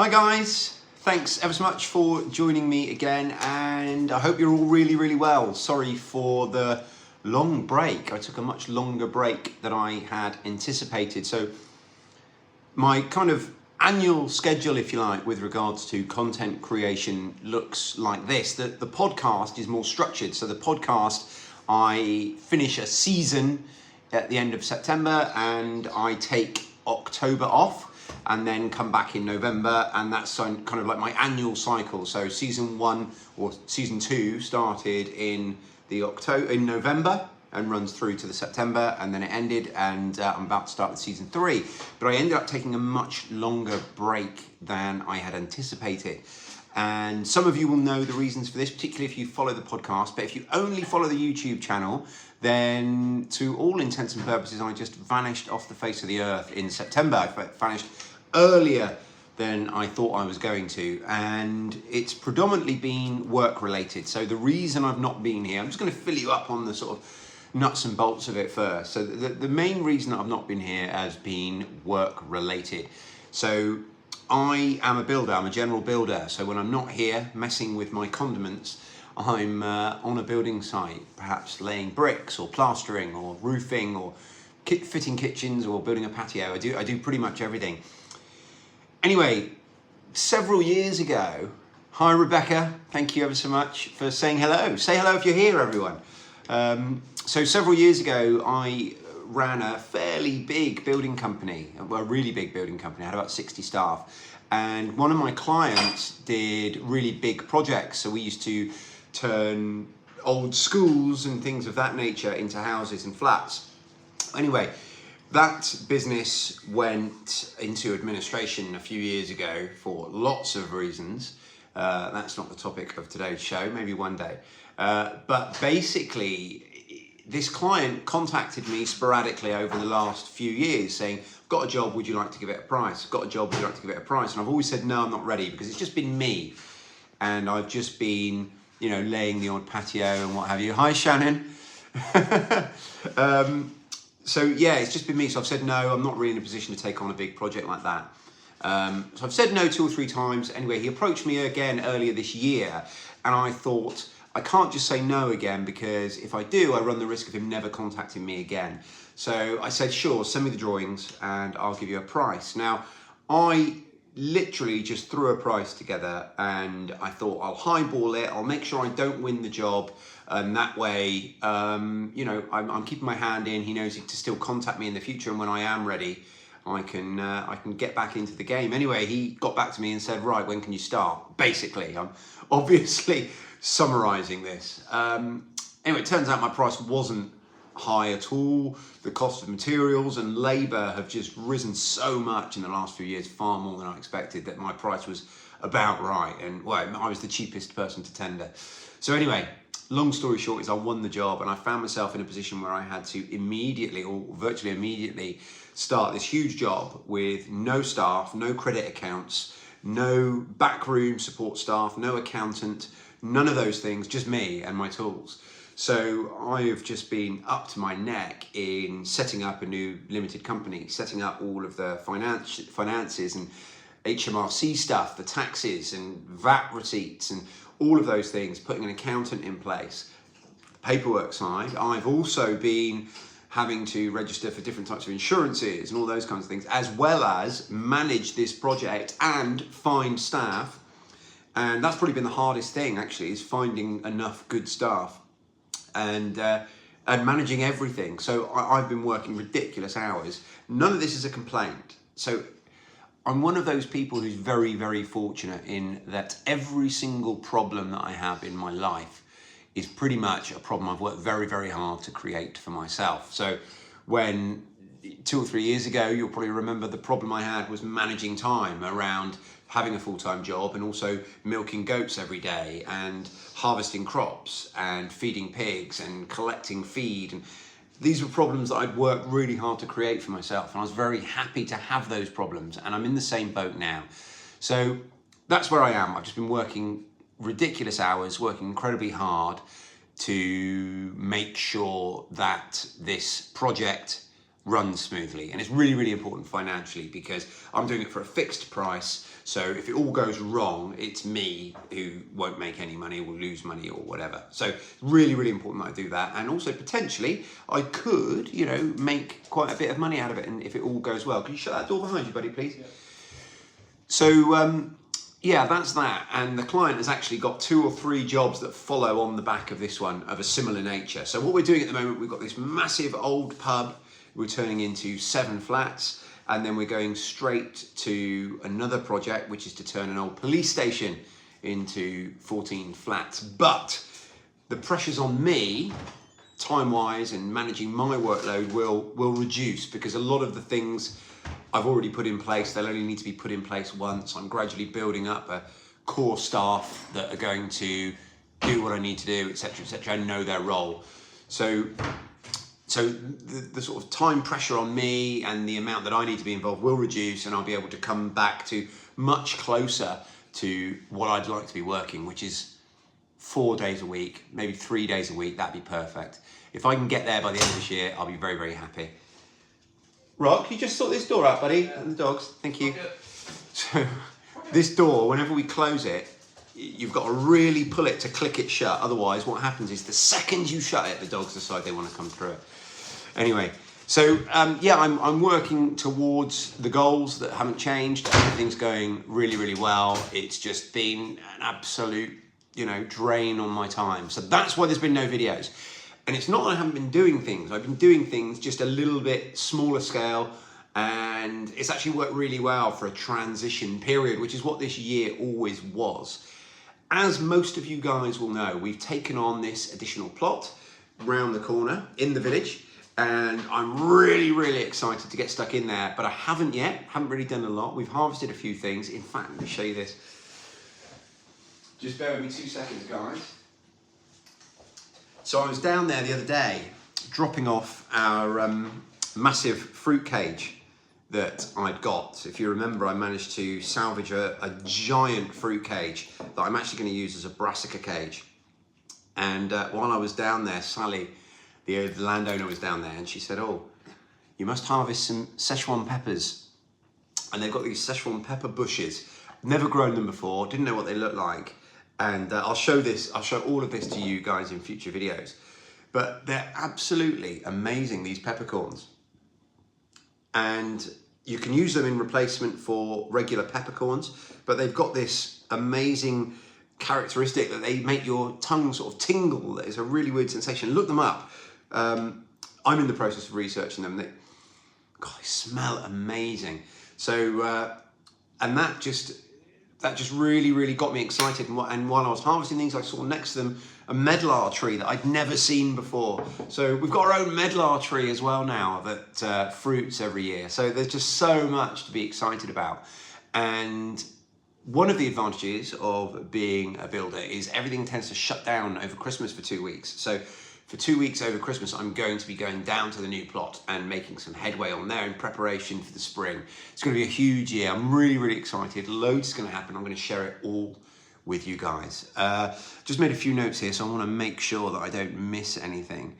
Hi guys, thanks ever so much for joining me again, and I hope you're all really well. Sorry for the long break. I took a much longer break than I had anticipated. So my kind of annual schedule, if you like, with regards to content creation looks like this. The podcast is more structured. So the podcast, I finish a season at the end of September and I take October off and then come back in November, and that's kind of like my annual cycle. So season 1 or season 2 started in November and runs through to the September, and then it ended, and I'm about to start with season 3. But I ended up taking a much longer break than I had anticipated. And some of you will know the reasons for this, particularly if you follow the podcast. But if you only follow the YouTube channel, then to all intents and purposes, I just vanished off the face of the earth in September. I vanished earlier than I thought I was going to, and it's predominantly been work related. So the reason I've not been here, I'm just going to fill you up on the sort of nuts and bolts of it first. So the main reason that I've not been here has been work related. So I am a builder, I'm a general builder. So when I'm not here messing with my condiments, I'm on a building site, perhaps laying bricks or plastering or roofing or fitting kitchens or building a patio. I do pretty much everything. Anyway, several years ago, hi Rebecca, thank you ever so much for saying hello. Say hello if you're here, everyone. So several years ago, I ran a fairly big building company, well, a really big building company. I had about 60 staff. And one of my clients did really big projects. So we used to turn old schools and things of that nature into houses and flats. Anyway, that business went into administration a few years ago for lots of reasons. That's not the topic of today's show, maybe one day. But basically, this client contacted me sporadically over the last few years saying, I've got a job, would you like to give it a price? I've got a job, would you like to give it a price? And I've always said, no, I'm not ready, because it's just been me. And I've just been, laying the odd patio and what have you. Hi, Shannon. So yeah, it's just been me. So I've said, no, I'm not really in a position to take on a big project like that. So I've said no 2 or 3 times. Anyway, he approached me again earlier this year, and I thought, I can't just say no again, because if I do, I run the risk of him never contacting me again. So I said, sure, send me the drawings and I'll give you a price. Now, I literally just threw a price together and I thought, I'll highball it. I'll make sure I don't win the job. And that way, I'm keeping my hand in. He knows to still contact me in the future. And when I am ready, I can get back into the game. Anyway, he got back to me and said, right, when can you start? Basically, I'm obviously summarizing this. Anyway, it turns out my price wasn't high at all. The cost of materials and labor have just risen so much in the last few years, far more than I expected, that my price was about right. And well, I was the cheapest person to tender. So anyway, long story short is I won the job, and I found myself in a position where I had to immediately, or virtually immediately, start this huge job with no staff, no credit accounts, no backroom support staff, no accountant, none of those things, just me and my tools. So I have just been up to my neck in setting up a new limited company, setting up all of the finances and HMRC stuff, the taxes and VAT receipts and all of those things, putting an accountant in place. Paperwork side, I've also been having to register for different types of insurances and all those kinds of things, as well as manage this project and find staff. And that's probably been the hardest thing, actually, is finding enough good staff and managing everything. So I've been working ridiculous hours. None of this is a complaint. So I'm one of those people who's very fortunate in that every single problem that I have in my life is pretty much a problem I've worked very hard to create for myself. So when 2 or 3 years ago, you'll probably remember the problem I had was managing time around having a full-time job and also milking goats every day and harvesting crops and feeding pigs and collecting feed. And these were problems that I'd worked really hard to create for myself, and I was very happy to have those problems, and I'm in the same boat now. So that's where I am. I've just been working ridiculous hours, working incredibly hard to make sure that this project runs smoothly. And it's really, really important financially because I'm doing it for a fixed price. So if it all goes wrong, it's me who won't make any money, will lose money or whatever. So it's really, really important that I do that. And also potentially I could, you know, make quite a bit of money out of it. And if it all goes well, can you shut that door behind you, buddy, please? Yeah. So, yeah, that's that. And the client has actually got 2 or 3 jobs that follow on the back of this one of a similar nature. So what we're doing at the moment, we've got this massive old pub we're turning into 7 flats, and then we're going straight to another project, which is to turn an old police station into 14 flats. But the pressures on me, time-wise and managing my workload, will reduce because a lot of the things I've already put in place, they'll only need to be put in place once. I'm gradually building up a core staff that are going to do what I need to do, etc., etc., and know their role. So the sort of time pressure on me and the amount that I need to be involved will reduce, and I'll be able to come back to much closer to what I'd like to be working, which is 4 days a week, maybe 3 days a week. That'd be perfect. If I can get there by the end of this year, I'll be very, very happy. Rock, can you just sort this door out, buddy? Yeah. And the dogs, thank you. So this door, whenever we close it, you've got to really pull it to click it shut. Otherwise, what happens is the second you shut it, the dogs decide they want to come through it. Anyway, so yeah, I'm working towards the goals that haven't changed. Everything's going really, really well. It's just been an absolute, you know, drain on my time. So that's why there's been no videos. And it's not that I haven't been doing things. I've been doing things just a little bit smaller scale, and it's actually worked really well for a transition period, which is what this year always was. As most of you guys will know, we've taken on this additional plot round the corner in the village, and I'm really, really excited to get stuck in there, but I haven't really done a lot. We've harvested a few things. In fact, let me show you this. Just bear with me 2 seconds, guys. So I was down there the other day, dropping off our massive fruit cage that I'd got. If you remember, I managed to salvage a giant fruit cage that I'm actually going to use as a brassica cage. And while I was down there, Sally, the landowner, was down there, and she said, "Oh, you must harvest some Szechuan peppers." And they've got these Szechuan pepper bushes. Never grown them before, didn't know what they look like. And I'll show all of this to you guys in future videos. But they're absolutely amazing, these peppercorns. And you can use them in replacement for regular peppercorns, but they've got this amazing characteristic that they make your tongue sort of tingle. It's a really weird sensation. Look them up. I'm in the process of researching them. God, they smell amazing. So, and that just really, really got me excited. And while I was harvesting these, I saw next to them a medlar tree that I'd never seen before. So we've got our own medlar tree as well now that fruits every year. So there's just so much to be excited about. And one of the advantages of being a builder is everything tends to shut down over Christmas for 2 weeks. So for 2 weeks over Christmas, I'm going to be going down to the new plot and making some headway on there in preparation for the spring. It's going to be a huge year. I'm really, really excited. Loads is going to happen. I'm going to share it all with you guys. Just made a few notes here, so I want to make sure that I don't miss anything.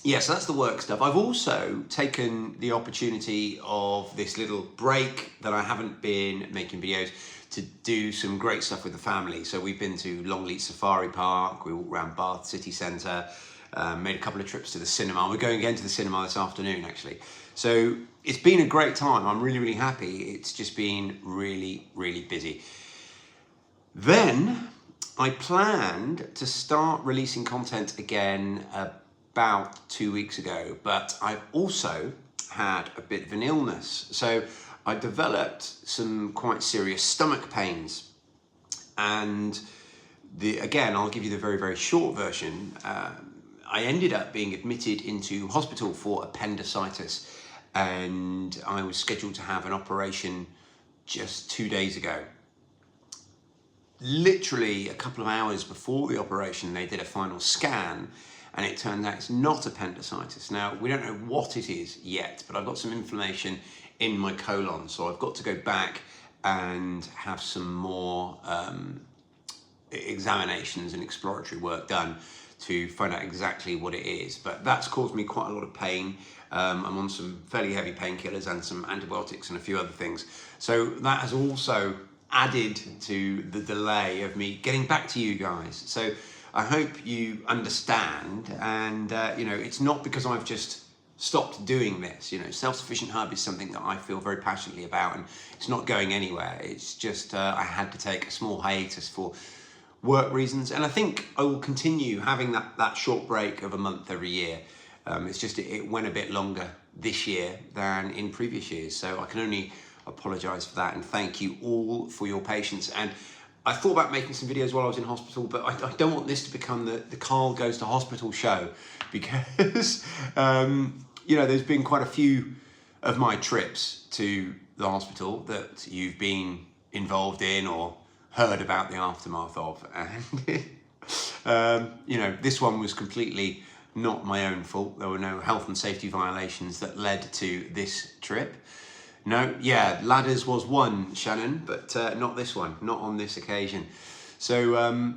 Yeah, so that's the work stuff. I've also taken the opportunity of this little break that I haven't been making videos to do some great stuff with the family. So we've been to Longleat Safari Park, we walked around Bath City Centre, made a couple of trips to the cinema. We're going again to the cinema this afternoon, actually. So it's been a great time. I'm really, really happy. It's just been really, really busy. Then I planned to start releasing content again about 2 weeks ago, but I've also had a bit of an illness. So I developed some quite serious stomach pains, and again, I'll give you the very, very short version. I ended up being admitted into hospital for appendicitis, and I was scheduled to have an operation just 2 days ago. Literally a couple of hours before the operation, they did a final scan, and it turned out it's not appendicitis. Now, we don't know what it is yet, but I've got some inflammation in my colon, so I've got to go back and have some more examinations and exploratory work done to find out exactly what it is. But that's caused me quite a lot of pain. I'm on some fairly heavy painkillers and some antibiotics and a few other things. So that has also added to the delay of me getting back to you guys. So I hope you understand, and you know, it's not because I've just stopped doing this. You know, Self-Sufficient Hub is something that I feel very passionately about, and it's not going anywhere. It's just I had to take a small hiatus for work reasons, and I think I will continue having that short break of a month every year. It's just it went a bit longer this year than in previous years, so I can only apologise for that, and thank you all for your patience. And I thought about making some videos while I was in hospital, but I don't want this to become the Carl Goes to Hospital show, because you know, there's been quite a few of my trips to the hospital that you've been involved in or heard about the aftermath of, and you know, this one was completely not my own fault. There were no health and safety violations that led to this trip. No, yeah, ladders was one, Shannon, but not this one, not on this occasion. So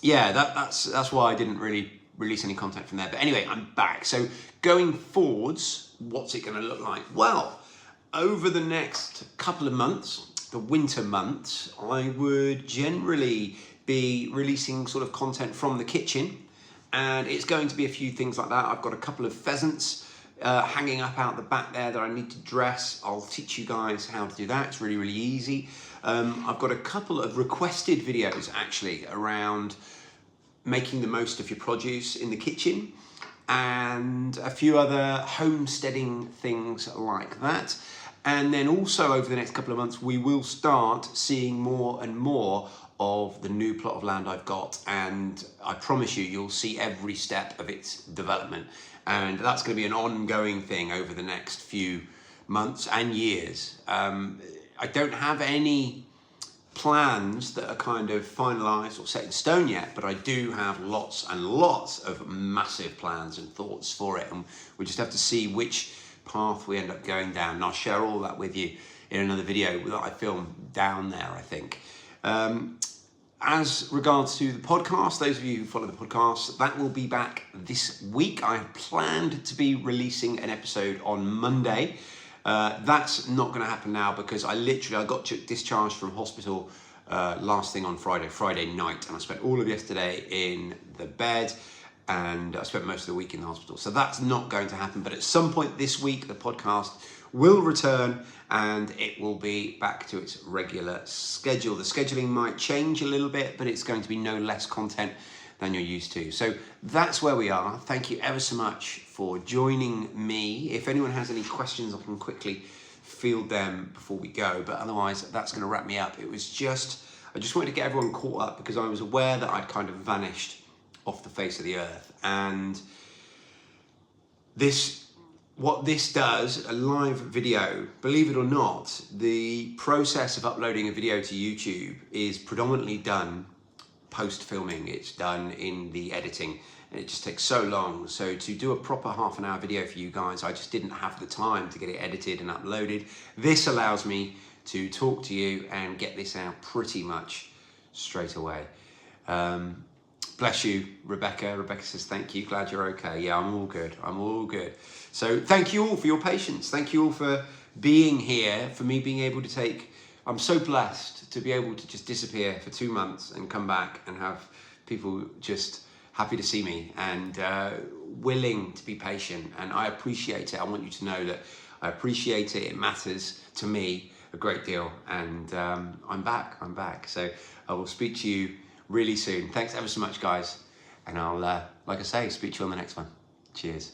yeah, that's why I didn't really release any content from there. But anyway, I'm back. So going forwards, what's it going to look like? Well, over the next couple of months, the winter months, I would generally be releasing sort of content from the kitchen, and it's going to be a few things like that. I've got a couple of pheasants hanging up out the back there that I need to dress. I'll teach you guys how to do that. It's really, really easy. I've got a couple of requested videos actually around making the most of your produce in the kitchen, and a few other homesteading things like that. And then also over the next couple of months, we will start seeing more and more of the new plot of land I've got, and I promise you, you'll see every step of its development. And that's going to be an ongoing thing over the next few months and years. I don't have any plans that are kind of finalised or set in stone yet, but I do have lots and lots of massive plans and thoughts for it, and we just have to see which path we end up going down, and I'll share all that with you in another video that I filmed down there, I think. As regards to the podcast, those of you who follow the podcast, that will be back this week. I have planned to be releasing an episode on Monday. That's not going to happen now because I got discharged from hospital last thing on Friday night, and I spent all of yesterday in the bed, and I spent most of the week in the hospital. So that's not going to happen, but at some point this week, the podcast will return and it will be back to its regular schedule. The scheduling might change a little bit, but it's going to be no less content than you're used to. So that's where we are. Thank you ever so much for joining me. If anyone has any questions, I can quickly field them before we go, but otherwise that's going to wrap me up. I just wanted to get everyone caught up because I was aware that I'd kind of vanished off the face of the earth, and what this does, a live video, believe it or not, the process of uploading a video to YouTube is predominantly done post-filming. It's done in the editing, and it just takes so long. So to do a proper half-an-hour video for you guys, I just didn't have the time to get it edited and uploaded. This allows me to talk to you and get this out pretty much straight away. Bless you, Rebecca. Rebecca says, thank you, glad you're okay. Yeah, I'm all good, I'm all good. So thank you all for your patience. Thank you all for being here, for me being able to I'm so blessed to be able to just disappear for 2 months and come back and have people just happy to see me and willing to be patient. And I appreciate it. I want you to know that I appreciate it. It matters to me a great deal. And I'm back. So I will speak to you really soon. Thanks ever so much, guys. And I'll, like I say, speak to you on the next one. Cheers.